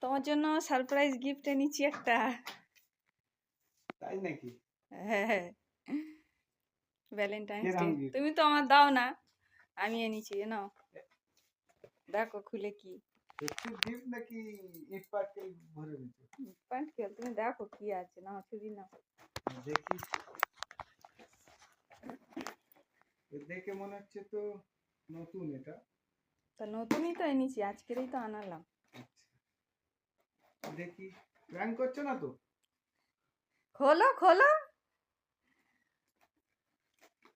তোমার জন্য surprise gift এনেছি একটা। তাই নাকি? হ্যাঁ, ভ্যালেন্টাইন্স ডে। কিরম gift? তুমি তো আমার দাও না, আমি এনেছি। নাও দেখো খুলে কি। সত্যি gift নাকি ইট পাটকেল ভরে দিয়েছো? পাটকেল, তুমি দেখো কি আছে। নাও ছুরি নাও। দেখি। দেখে মনে হচ্ছে তো নতুন এটা। তো নতুনই তো এনেছি, আজকেরই তো আনালাম। আচ্ছা দেখি, প্র্যাঙ্ক করছো না তো? খোলো খোলো।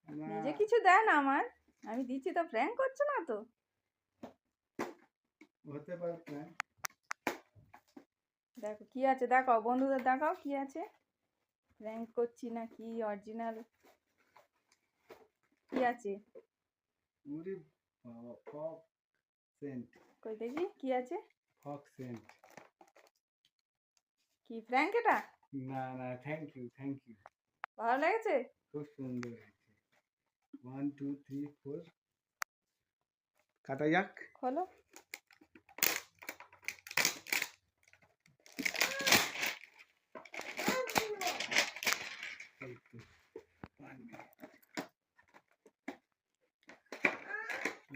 না, নিজে কিছু দেয় না আমার, আমি দিচ্ছি তো। প্র্যাঙ্ক করছো না তো? হতে পারে প্র্যাঙ্ক। দেখো কি আছে, দেখাও বন্ধুদের, দেখাও কি আছে। প্র্যাঙ্ক করছি না কি অরিজিনাল কি আছে? ওরে বাবা, ফক সেন্ট। কই দেখি কি আছে। ফক সেন্ট। কি প্র্যাঙ্ক এটা? না না, থ্যাংক ইউ থ্যাংক ইউ। ভালো লেগেছে? খুব সুন্দর হয়েছে। 1 2 3 4 কাটা যাক। খোলো।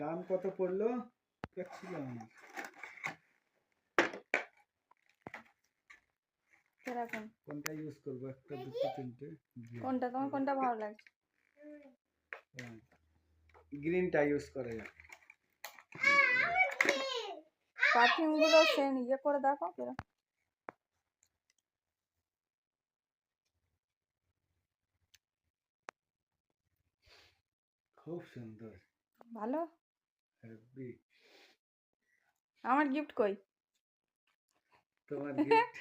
দাম কত পড়লো? দেখছিলাম কিরকম? কোনটা ইউজ করবো, একটা দুটো তিনটে। কোনটা তোমার, কোনটা ভালো লাগছে? গ্রিনটা ইউজ করা যাক। পারফিউম গুলো সেন ইয়ে করে দেখো কিরকম। খুব সুন্দর। ভালো। হেভি। আমার গিফট কই? তোমার গিফট।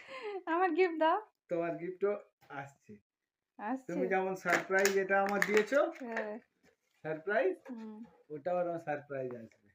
আমার গিফট দাও। তোমার গিফটও আসছে। আসছে? তুমি যেমন সারপ্রাইজ এটা আমার দিয়েছো, হ্যাঁ। সারপ্রাইজ, হুম। ওটাও আমার সারপ্রাইজ আছে।